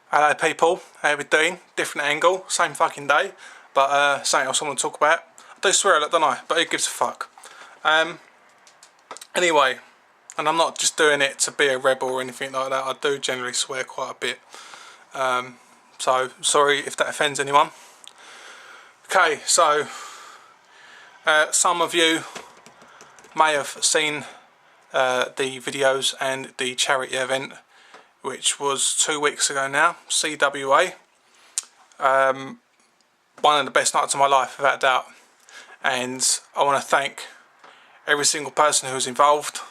Hello people, how we doing? Different angle, same fucking day, but something else I want to talk about. I do swear a lot, don't I? But who gives a fuck? Anyway, and I'm not just doing it to be a rebel or anything like that. I do generally swear quite a bit. So sorry if that offends anyone. Okay, so some of you may have seen the videos and the charity event, which was 2 weeks ago now, CWA. One of the best nights of my life, without a doubt. And I want to thank every single person who was involved.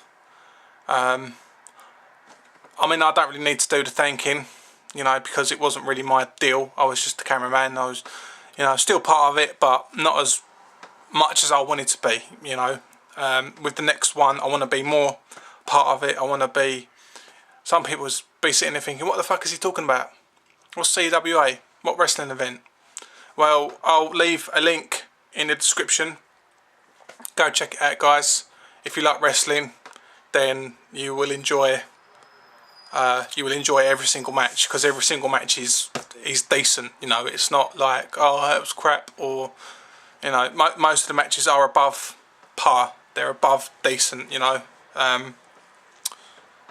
I mean, I don't really need to do the thanking, you know, because it wasn't really my deal. I was just the cameraman. I was, you know, still part of it, but not as much as I wanted to be, you know. With the next one, I want to be more part of it. I want to be... Some people would be sitting there thinking, what the fuck is he talking about? What's CWA? What wrestling event? Well, I'll leave a link in the description. Go check it out, guys. If you like wrestling, then you will enjoy every single match, because every single match is decent. You know, it's not like, oh, that was crap, or, you know, most of the matches are above par. They're above decent, you know.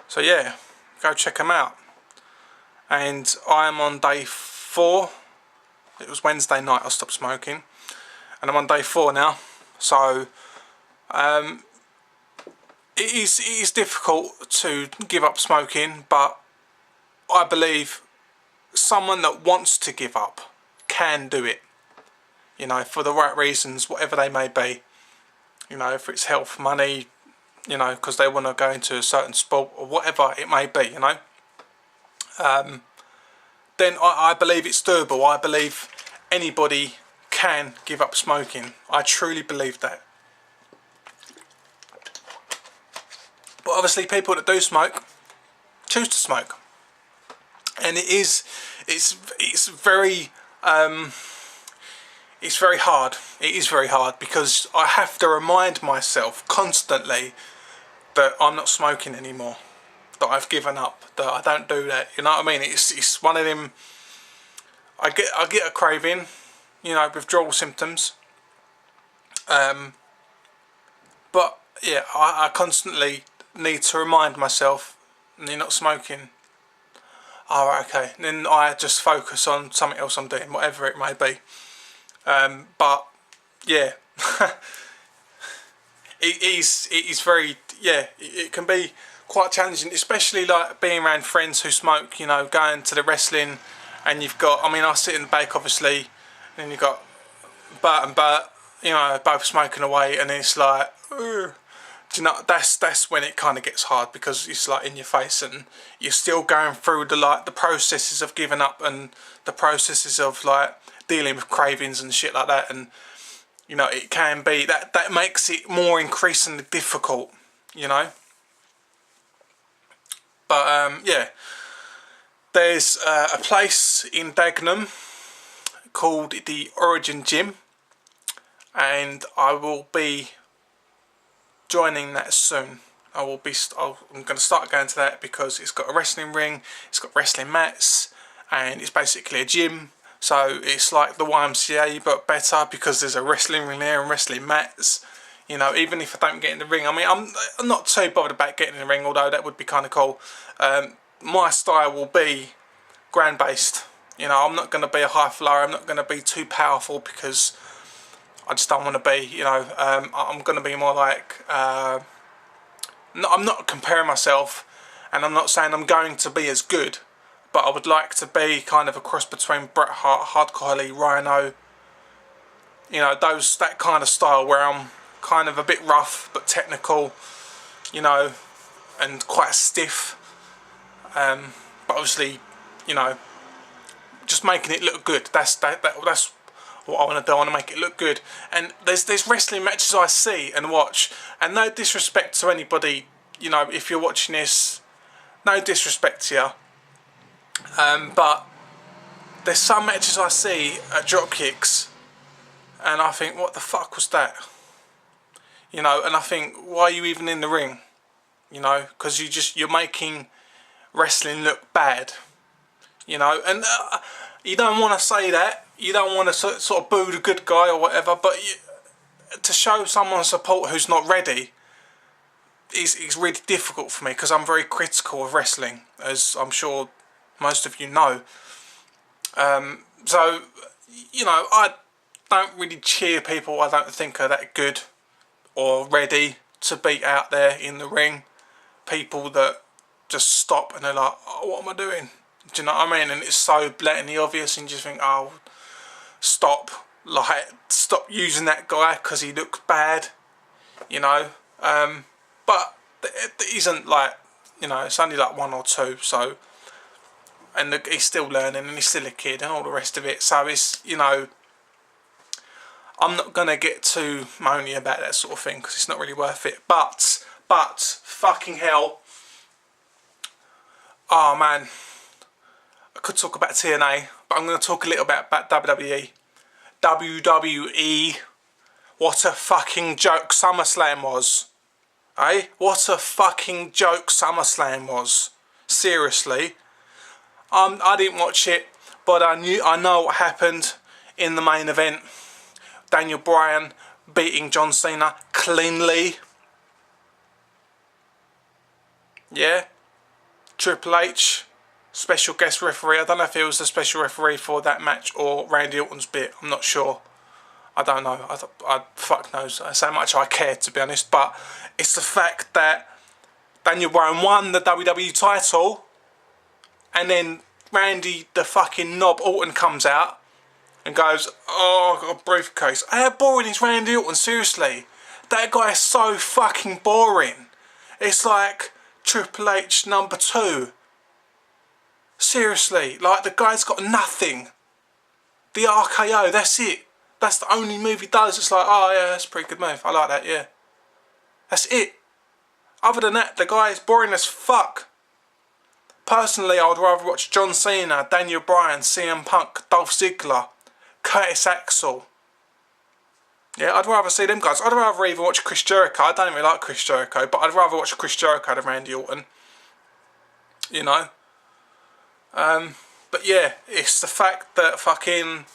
So yeah, go check them out. And I am on day 4. It was Wednesday night I stopped smoking, and I'm on day 4 now. So it is difficult to give up smoking, but I believe someone that wants to give up can do it, you know, for the right reasons, whatever they may be. You know, if it's health, money, you know, because they want to go into a certain sport or whatever it may be, you know. Then I believe it's doable. I believe anybody can give up smoking. I truly believe that. But obviously people that do smoke choose to smoke. And it's very hard. It is very hard, because I have to remind myself constantly that I'm not smoking anymore, that I've given up, that I don't do that. You know what I mean? It's one of them. I get a craving, you know, withdrawal symptoms. But yeah, I constantly need to remind myself, you're not smoking. Alright, okay. And then I just focus on something else I'm doing, whatever it may be. But yeah, it is very, yeah, it can be quite challenging, especially like being around friends who smoke, you know, going to the wrestling, and you've got, I mean, I sit in the back obviously, and then you've got Bert and Bert, you know, both smoking away, and it's like, ugh. Do you know, that's when it kind of gets hard, because it's like in your face, and you're still going through the processes of giving up, and the processes of like dealing with cravings and shit like that. And you know, it can be that makes it more increasingly difficult, you know. But yeah, there's a place in Dagenham called the Origin Gym, and I will be joining that soon. I'm going to start going to that, because it's got a wrestling ring, it's got wrestling mats, and it's basically a gym. So it's like the YMCA but better, because there's a wrestling ring there and wrestling mats. You know, even if I don't get in the ring, I mean, I'm not too bothered about getting in the ring, although that would be kind of cool. My style will be ground based. You know, I'm not going to be a high flyer. I'm not going to be too powerful, because I just don't want to be, you know, I'm going to be more like, I'm not comparing myself, and I'm not saying I'm going to be as good, but I would like to be kind of a cross between Bret Hart, Hardcore Holly, Rhino, you know, that kind of style, where I'm kind of a bit rough but technical, you know, and quite stiff, but obviously, you know, just making it look good. That's what I want to do. I want to make it look good. And there's wrestling matches I see and watch, and no disrespect to anybody, you know, if you're watching this, no disrespect to you, but there's some matches I see at Dropkicks, and I think, what the fuck was that? You know, and I think, why are you even in the ring? You know, because you're making wrestling look bad. you know. And you don't want to say that. You don't want to sort of boo the good guy or whatever. But to show someone support who's not ready is really difficult for me, because I'm very critical of wrestling, as I'm sure most of you know. So, you know, I don't really cheer people I don't think are that good or ready to be out there in the ring. People that just stop and they're like, oh, what am I doing? Do you know what I mean? And it's so blatantly obvious, and you just think, oh, stop. Like, stop using that guy because he looks bad, you know. But it isn't like, you know, it's only like 1 or 2, so, and he's still learning and he's still a kid and all the rest of it. So it's, you know, I'm not going to get too moany about that sort of thing because it's not really worth it. But, fucking hell. Oh man, I could talk about TNA, but I'm going to talk a little bit about WWE. WWE, what a fucking joke SummerSlam was. Eh? What a fucking joke SummerSlam was. Seriously. I didn't watch it, but I know what happened in the main event. Daniel Bryan beating John Cena cleanly. Yeah. Triple H, special guest referee. I don't know if he was the special referee for that match or Randy Orton's bit. I'm not sure. I don't know. I fuck knows. That's how much I care, to be honest. But it's the fact that Daniel Bryan won the WWE title, and then Randy the fucking knob Orton comes out and goes, oh, I've got a briefcase. How boring is Randy Orton? Seriously. That guy is so fucking boring. It's like Triple H #2. Seriously. Like, the guy's got nothing. The RKO, that's it. That's the only move he does. It's like, oh yeah, that's a pretty good move. I like that, yeah. That's it. Other than that, the guy is boring as fuck. Personally, I would rather watch John Cena, Daniel Bryan, CM Punk, Dolph Ziggler, Curtis Axel. Yeah, I'd rather see them guys. I'd rather even watch Chris Jericho. I don't really like Chris Jericho, but I'd rather watch Chris Jericho than Randy Orton. You know? But yeah, it's the fact that fucking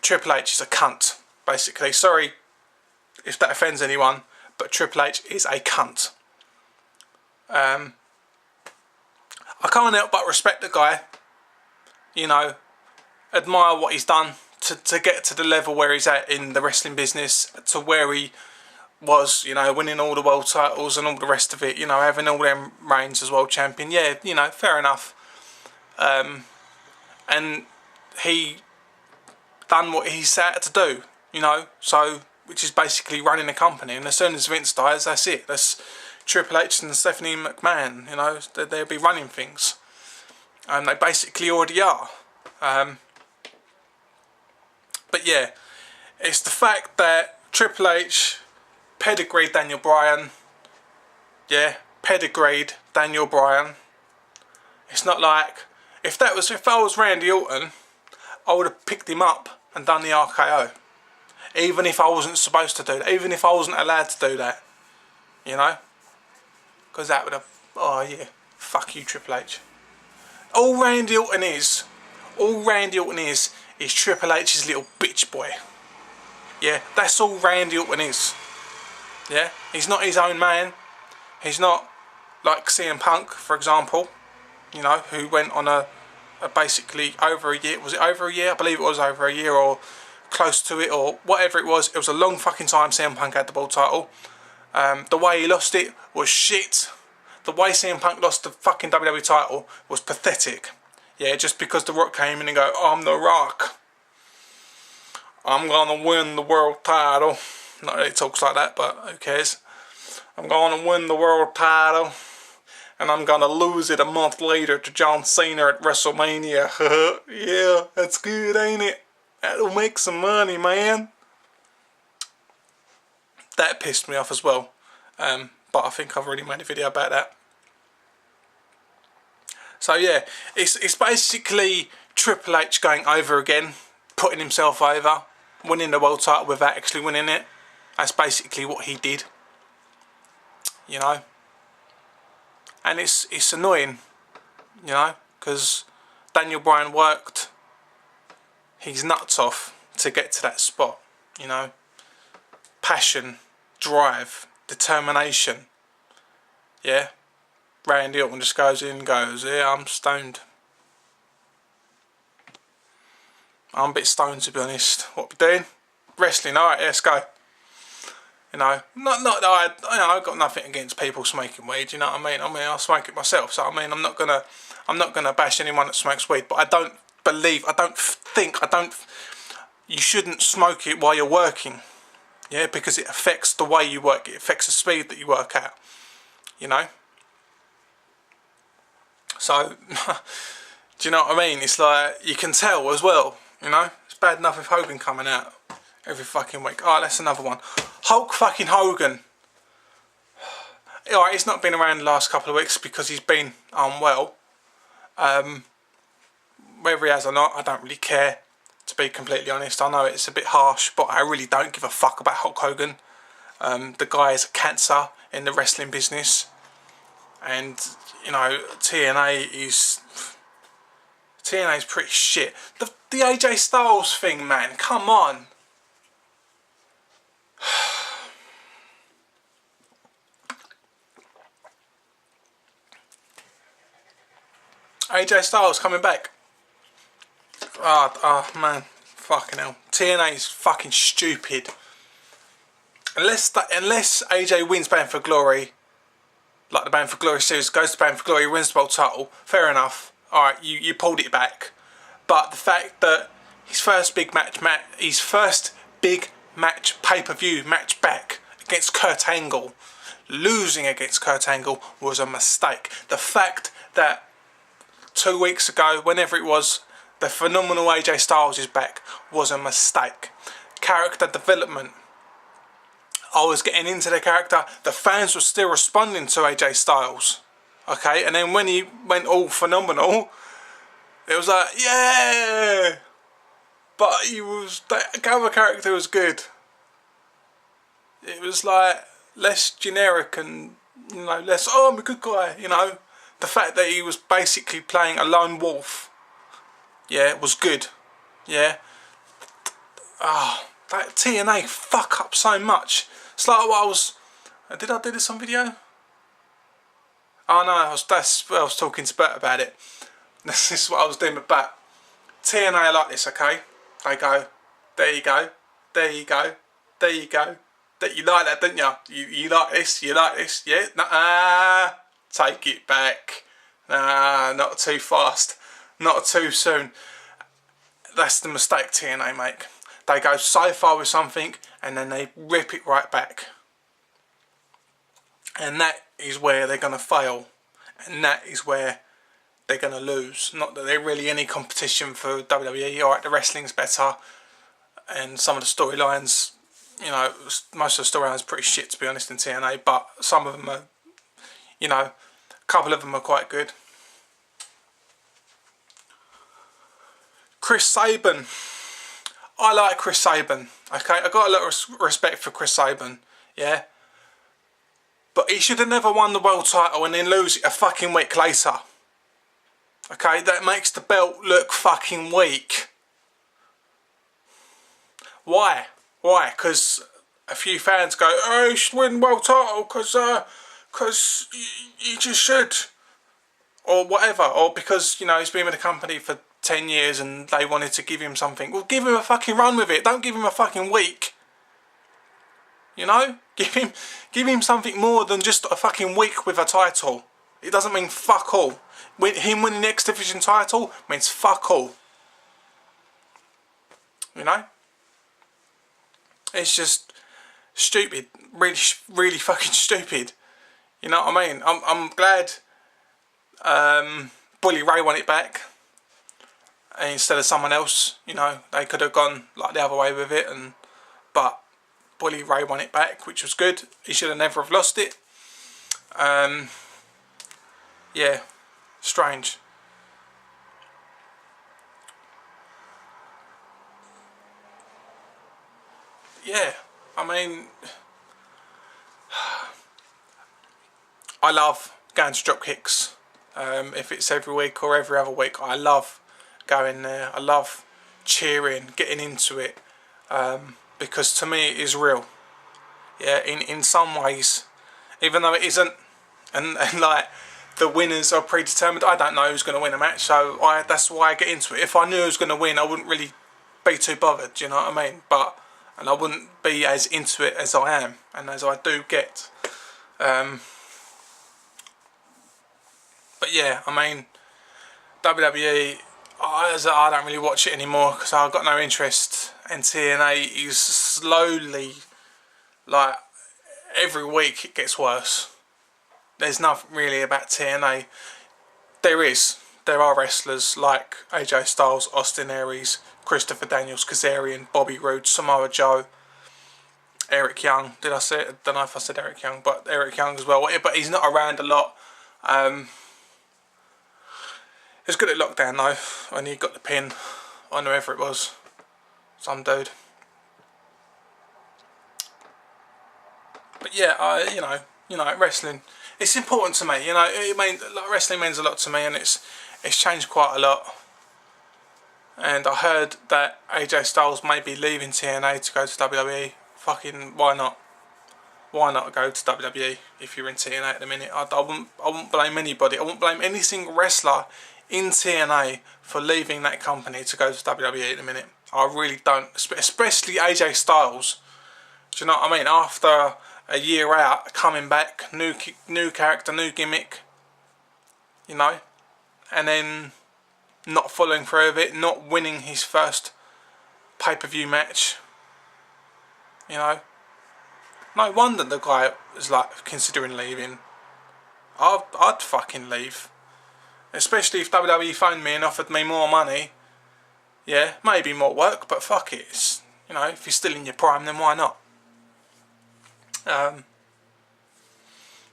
Triple H is a cunt, basically. Sorry if that offends anyone, but Triple H is a cunt. I can't help but respect the guy. You know, admire what he's done to get to the level where he's at in the wrestling business, to where he was, you know, winning all the world titles and all the rest of it, you know, having all them reigns as world champion. Yeah, you know, fair enough. And he done what he set out to do, you know, so, which is basically running a company. And as soon as Vince dies, that's it. That's Triple H and Stephanie McMahon, you know, they'll be running things. And they basically already are. But yeah, it's the fact that Triple H pedigreed Daniel Bryan. Yeah, pedigreed Daniel Bryan. It's not like, if I was Randy Orton, I would have picked him up and done the RKO. Even if I wasn't supposed to do that. Even if I wasn't allowed to do that. You know? Because that would have, oh yeah, fuck you, Triple H. All Randy Orton is Triple H's little bitch boy. Yeah, that's all Randy Orton is. Yeah, he's not his own man. He's not like CM Punk, for example, you know, who went on a basically over a year. Was it over a year? I believe it was over a year or close to it or whatever it was. It was a long fucking time CM Punk had the world title. The way he lost it was shit. The way CM Punk lost the fucking WWE title was pathetic. Yeah, just because The Rock came in and go, I'm The Rock. I'm gonna win the world title. Not really talks like that, but who cares? I'm gonna win the world title. And I'm gonna lose it a month later to John Cena at WrestleMania. Yeah, that's good, ain't it? That'll make some money, man. That pissed me off as well. But I think I've already made a video about that. So yeah, it's basically Triple H going over again, putting himself over, winning the world title without actually winning it. That's basically what he did. You know? And it's annoying you know, because Daniel Bryan worked his nuts off to get to that spot, you know. Passion, drive, determination. Yeah. Randy Orton just goes in and goes, yeah, I'm stoned. I'm a bit stoned, to be honest. What we doing? Wrestling, alright, let's go. You know, not that I've got nothing against people smoking weed, you know what I mean? I smoke it myself, so I mean, I'm not gonna bash anyone that smokes weed, but I don't think, you shouldn't smoke it while you're working, yeah, because it affects the way you work, it affects the speed that you work at, you know? So, do you know what I mean? It's like, you can tell as well, you know? It's bad enough with Hogan coming out every fucking week. Alright, that's another one. Hulk fucking Hogan. Alright, he's not been around the last couple of weeks because he's been unwell. Whether he has or not, I don't really care, to be completely honest. I know it's a bit harsh, but I really don't give a fuck about Hulk Hogan. The guy is a cancer in the wrestling business. And, you know, TNA's pretty shit. The AJ Styles thing, man, come on. AJ Styles coming back. Oh man, fucking hell. TNA is fucking stupid. Unless AJ wins Bound for Glory, like the Bound for Glory series, goes to Bound for Glory, wins the world title, fair enough. Alright, you pulled it back. But the fact that his first big match, pay-per-view match back against Kurt Angle, losing against Kurt Angle was a mistake. The fact that 2 weeks ago, whenever it was, the phenomenal AJ Styles is back was a mistake. Character development. I was getting into the character. The fans were still responding to AJ Styles. Okay, and then when he went all phenomenal, it was like, yeah! But the other character was good. It was like less generic and, you know, less, oh, I'm a good guy, you know. The fact that he was basically playing a lone wolf, yeah, was good. Yeah. Oh, that TNA fuck up so much. It's like what I was... Did I do this on video? Oh no, that's what I was talking to Bert about it. This is what I was doing with Bert. TNA are like this, okay? They go, there you go, there you go, there you go. You like that, didn't you? You like this, yeah? Nah, take it back. Nah, not too fast, not too soon. That's the mistake TNA make. They go so far with something and then they rip it right back. And that is where they're going to fail. And that is where they're going to lose. Not that they're really any competition for WWE. Alright, the wrestling's better. And some of the storylines, you know, most of the storylines are pretty shit, to be honest, in TNA. But some of them are, you know, a couple of them are quite good. Chris Sabin. I like Chris Sabin, okay? I got a lot of respect for Chris Sabin, yeah? But he should have never won the world title and then lose it a fucking week later. Okay, that makes the belt look fucking weak. Why? Why? Because a few fans go, oh, you should win the world title because you just should. Or whatever. Or because, you know, he's been with the company for 10 years and they wanted to give him something. Well, give him a fucking run with it. Don't give him a fucking week. You know? Give him something more than just a fucking week with a title. It doesn't mean fuck all. Him winning the X Division title means fuck all. You know? It's just stupid. Really, really fucking stupid. You know what I mean? I'm glad Bully Ray won it back instead of someone else. You know, they could have gone like the other way with it, but Bully Ray won it back, which was good. He should have never have lost it. Yeah, strange. Yeah, I mean, I love going to drop kicks. if it's every week or every other week. I love going there. I love cheering, getting into it, because to me it is real. Yeah, in some ways, even though it isn't, and like the winners are predetermined. I don't know who's going to win a match, so that's why I get into it. If I knew who was going to win, I wouldn't really be too bothered. Do you know what I mean? And I wouldn't be as into it as I am, and as I do get. But yeah, I mean, WWE, I don't really watch it anymore because I've got no interest. And TNA is slowly, like, every week it gets worse. There's nothing really about TNA. There are wrestlers like AJ Styles, Austin Aries, Christopher Daniels, Kazarian, Bobby Roode, Samoa Joe, Eric Young. Did I say it? I don't know if I said Eric Young, but Eric Young as well. But he's not around a lot. He was good at Lockdown though, when he got the pin on whoever it was, some dude. But yeah, you know, wrestling. It's important to me. You know, wrestling means a lot to me, and it's changed quite a lot. And I heard that AJ Styles may be leaving TNA to go to WWE. Fucking why not? Why not go to WWE if you're in TNA at the minute? I wouldn't blame anybody. I wouldn't blame any single wrestler in TNA for leaving that company to go to WWE at the minute. I really don't. Especially AJ Styles. Do you know what I mean? After a year out, coming back, new character, new gimmick, you know, and then not following through with it, not winning his first pay-per-view match, you know. No wonder the guy was like considering leaving. I'd fucking leave. Especially if WWE phoned me and offered me more money. Yeah, maybe more work, but fuck it. It's, you know, if you're still in your prime, then why not?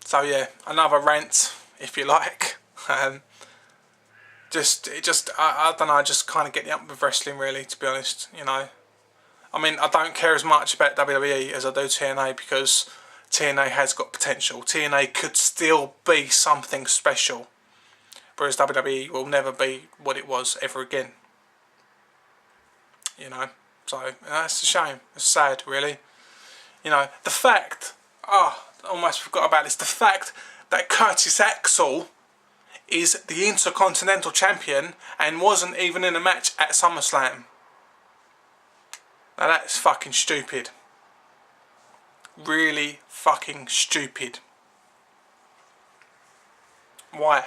So yeah, another rant, if you like. I don't know, I just kind of get the up with wrestling, really, to be honest. You know, I mean, I don't care as much about WWE as I do TNA, because TNA has got potential. TNA could still be something special, whereas WWE will never be what it was ever again. You know, so that's a shame. It's sad, really. You know, the fact, I almost forgot about this, the fact that Curtis Axel is the Intercontinental Champion and wasn't even in a match at SummerSlam. Now that's fucking stupid. Really fucking stupid. Why?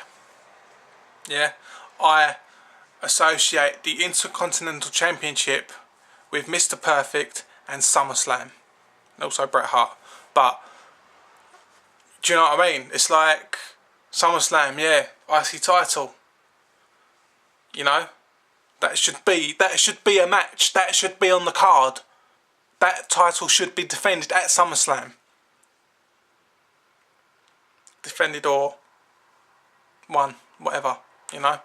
Yeah, I associate the Intercontinental Championship with Mr. Perfect and SummerSlam. And also Bret Hart. But, do you know what I mean? It's like SummerSlam, yeah, IC title. You know? That should be a match. That should be on the card. That title should be defended at SummerSlam. Defended or won, whatever, you know.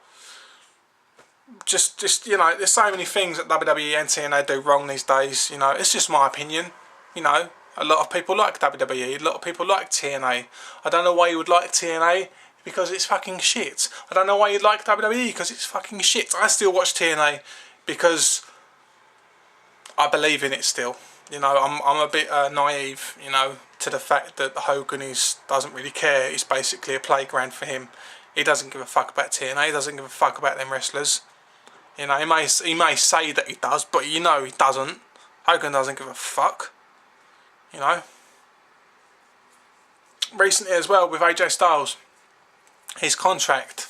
Just you know, there's so many things that WWE and TNA do wrong these days. You know, it's just my opinion. You know, a lot of people like WWE, a lot of people like TNA. I don't know why you would like TNA, because it's fucking shit. I don't know why you'd like WWE, because it's fucking shit. I still watch TNA because I believe in it still. You know, I'm a bit naive, you know, to the fact that Hogan doesn't really care. It's basically a playground for him. He doesn't give a fuck about TNA. He doesn't give a fuck about them wrestlers. You know, he may say that he does, but you know he doesn't. Hogan doesn't give a fuck. You know. Recently as well with AJ Styles, his contract,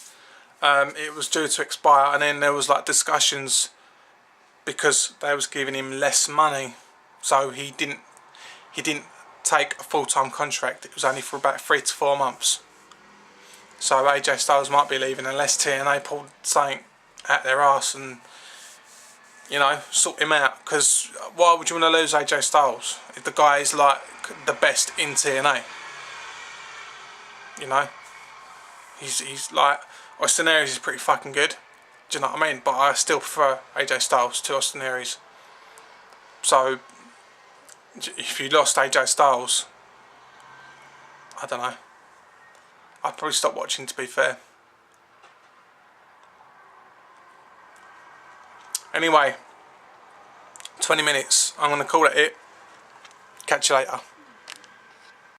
it was due to expire, and then there was like discussions because they was giving him less money, so he didn't take a full-time contract. It was only for about 3 to 4 months. So AJ Styles might be leaving unless TNA pulled something out their arse and, you know, sort him out. Because why would you want to lose AJ Styles if the guy is like the best in TNA? You know, he's like, Austin Aries is pretty fucking good. Do you know what I mean? But I still prefer AJ Styles to Austin Aries. So if you lost AJ Styles, I don't know, I'd probably stop watching, to be fair. Anyway, 20 minutes. I'm going to call it. Catch you later.